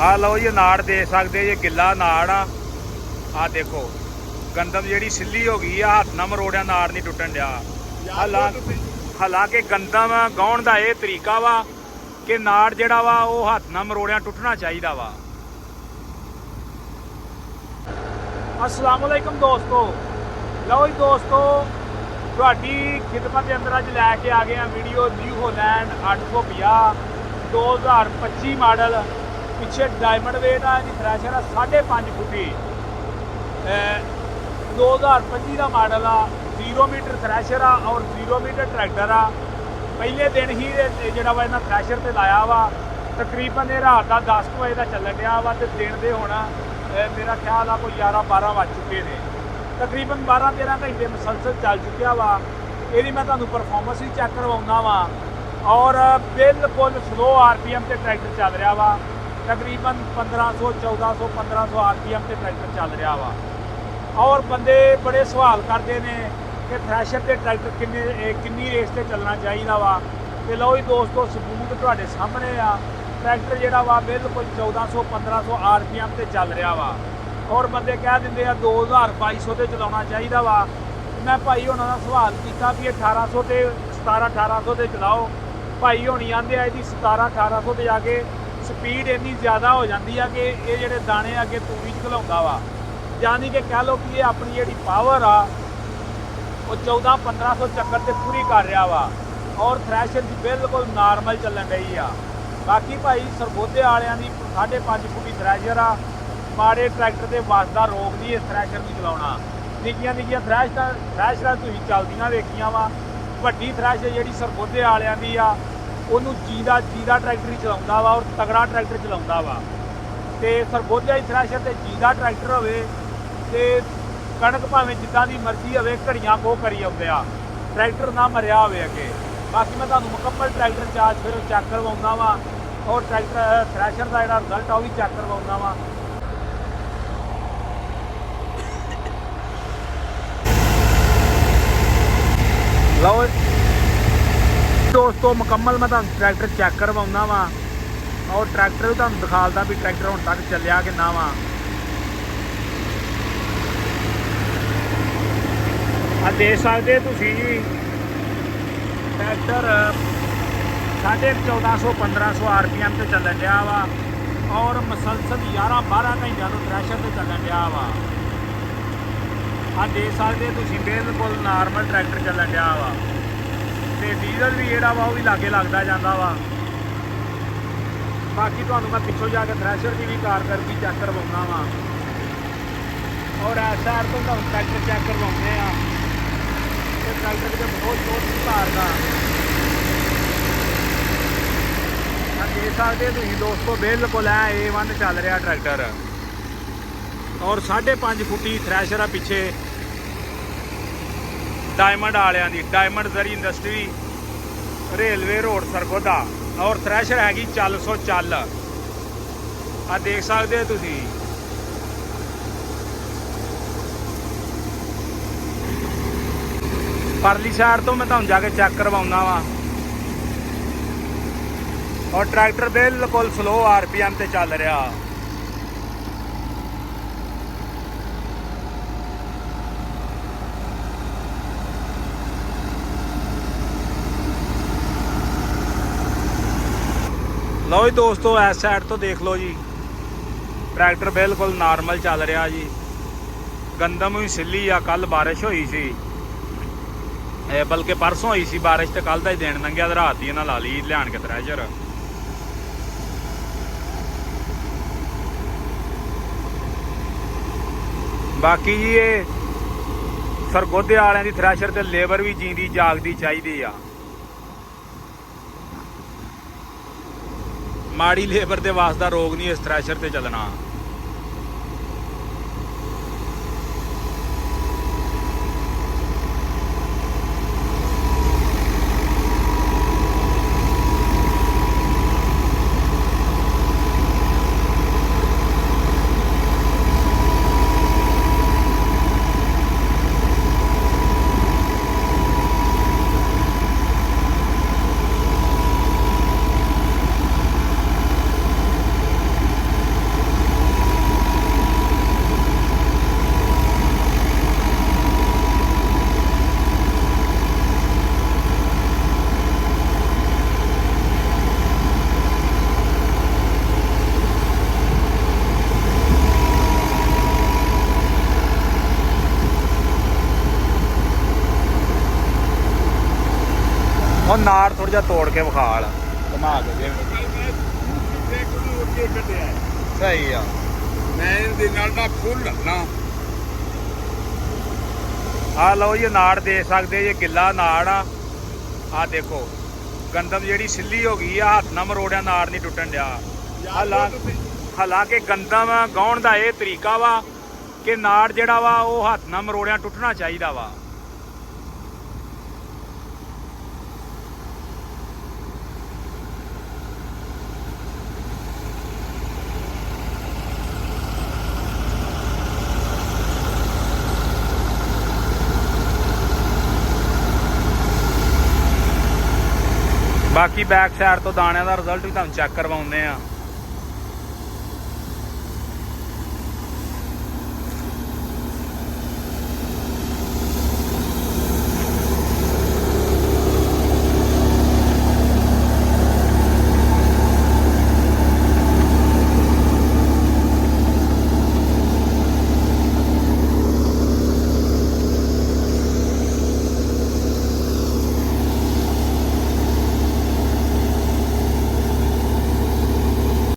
ਆ ਲਓ ਜੀ ਨਾੜ ਦੇ ਸਕਦੇ ਜੇ गिला नाड़ आ देखो गंदम जी सिल्ली हो गई आ हथ ना मरोड़िया नाड़ नहीं टुटन दिया। हालांकि गंदम गाउण का यह तरीका वा कि नाड़ जिहड़ा वा वो हथ ना मरोड़िया टुटना चाहिए वा। अस्सलाम वालेकुम दोस्तों, लो जी दोस्तों तुहाडी खिदमत के अंदर अज लैके आ गए हैं वीडियो न्यू होलैंड 850 2025 मॉडल। पिछे डायमंड वेट आ जी थ्रैशर 5.5 फुटी 2025 का मॉडल आ। 0 मीटर थ्रैशर आ और 0 मीटर ट्रैक्टर आ। पहले दिन ही जोड़ा वा इन्हें थ्रैशर से लाया वा। तकरीबन ये रात का 10 बजे का चलन दिया वा तो दिन दे होना मेरा ख्याल आ कोई 11-12 बज चुके हैं। तकरीबन 12-13 घंटे मुसलसल चल चुकिया वा। यदि मैं तुहानू परफॉर्मेंस भी चैक करवाउंदा वा और बिल्कुल स्लो RPM से ट्रैक्टर चल रहा वा। तकरीबन 1500-1400 1500 RPM से ट्रैक्टर चल रहा वा। और बंदे बड़े सवाल करते हैं कि थ्रैशर से ट्रैक्टर किन्नी रेस से चलना चाहिए वा। तो लो जी दोस्तों सबूत तुहाडे सामने आ। ट्रैक्टर जिहड़ा वा बिल्कुल 1400-1500 RPM से चल रहा वा। और बंदे कह देंगे 2200 से चलाना चाहिए वा। मैं भाई होना का सवाल किया भी 1800 से 1700-1800 से चलाओ। भाई होनी आते हैं जी 1700-1800 से जाके स्पीड इन्नी ज़्यादा हो जाती है कि ये जोड़े दाने अगे तूड़ी घलाउंदा वा। यानी कि कह लो कि ये अपनी जी पावर आ वो 1400-1500 चक्कर से पूरी कर रहा वा। और थ्रैशर की बिल्कुल नॉर्मल चलन रही आ। बाकी भाई सरगोधे वालियां दी 5.5 फुटी थ्रैशर आ। माड़े ट्रैक्टर के वास का रोक नहीं इस थ्रैशर की चलाना। निक्कियां निक्कियां थ्रैशर तुसीं चलदियां वेखियां वा। वड्डी थ्रैशर जिहड़ी सरगोधे वालियां दी आ ਉਹਨੂੰ जीदा ट्रैक्टर ही चलाउंदा वा और तगड़ा ट्रैक्टर चलाउंदा वा। ते सरगोधे वाली थ्रैशर ते जीदा ट्रैक्टर होवे ते कणक भावें जिद्दां दी मर्जी होवे घड़ियां खो करी आउंदे आ। ट्रैक्टर ना मरिया होवे अगे। बाकी मैं तुहानू मुकम्मल ट्रैक्टर चार्ज फिर चैक करवाउंदा वा और ट्रैक्टर थ्रैशर का जिहड़ा रिजल्ट आ वो भी चैक करवाउंदा वा। लो दोस्तों मुकम्मल मैं तुहानू ट्रैक्टर चैक करवाउंदा वा और ट्रैक्टर भी तुहानू दिखालदा भी ट्रैक्टर हुण तक चलिया कि ना वा। देख सकते तुसीं जी ट्रैक्टर 1450-1500 RPM से चलन दिया वा और मसलसल 11-12 घंटिया तो थ्रैशर से चलन दिया वा। देख सकते तुसीं बिल्कुल नॉर्मल ट्रैक्टर चलन दिया वा। ते डीजल भी जिहड़ा वा वो भी लागे लगदा जांदा वा। बाकी तुहानू मैं पिछों जाके थ्रैशर की भी कारकरदगी चैक करवाउंदा वा और इस साइड तो तुहानू ट्रैक्टर चैक करवाउंदे आ। ट्रैक्टर के बहुत शोर सुधारदा देख सकते तुसीं दोस्तों बिल्कुल A1 चल रहा ट्रैक्टर और 5.5 फुटी थ्रैशर आ पिछे डायमंड वालियां दी। डायमंड जरी इंडस्ट्री रेलवे रोड सरगोधा और थ्रैशर हैगी 400 चल। आ देख सकते तुसीं परली साइड तो मैं तुहानू जाके चैक करवाउंदा वा और ट्रैक्टर बिल्कुल स्लो RPM से चल रहा। लो जी दोस्तों इस साइड तो देख लो जी ट्रैक्टर बिल्कुल नॉर्मल चल रहा जी। गंदम भी सिल्ली आ। कल बारिश हुई सी बल्कि परसों हुई सी बारिश तो कल का ही दिन लंघिया तो रात ही इन्हें ला ली लियान के थ्रैशर। बाकी जी ये सरगोधे वालियां दी थ्रैशर ते लेबर भी जींदी जागदी चाहिदी आ। माड़ी लेबर के वास्ता रोग नहीं इस थ्रैशर से चलना। ਉਹ ਨਾੜ ਥੋੜਾ ਜਿਹਾ ਤੋੜ ਕੇ ਵਿਖਾਲ ਘੁਮਾ ਕੇ ਜਿਵੇਂ ਸਹੀ ਆ ਮੈਂ ਇਹਦੇ ਨਾਲ ਦਾ ਫੁੱਲ ਨਾ ਆ ਲਓ ਜੀ ਨਾੜ ਦੇ ਸਕਦੇ ਜੇ ਗਿੱਲਾ ਨਾੜ ਆ ਦੇਖੋ ਗੰਦਮ ਜਿਹੜੀ ਸਿੱਲੀ ਹੋ ਗਈ ਆ ਹੱਥ ਨਾਲ ਮਰੋੜਿਆ ਨਾੜ ਨਹੀਂ ਟੁੱਟਣ ਡਿਆ ਹਾਲਾਂਕਿ ਗੰਦਮ ਗਾਉਣ ਦਾ ਇਹ ਤਰੀਕਾ ਵਾ ਕਿ ਨਾੜ ਜਿਹੜਾ ਵਾ ਉਹ ਹੱਥ ਨਾਲ ਮਰੋੜਿਆ ਟੁੱਟਣਾ ਚਾਹੀਦਾ ਵਾ। ਬਾਕੀ ਬੈਕ ਸਾਈਡ ਤੋਂ ਦਾਣਿਆਂ ਦਾ ਰਿਜ਼ਲਟ ਵੀ ਤੁਹਾਨੂੰ ਚੈੱਕ ਕਰਵਾਉਂਦੇ ਆ।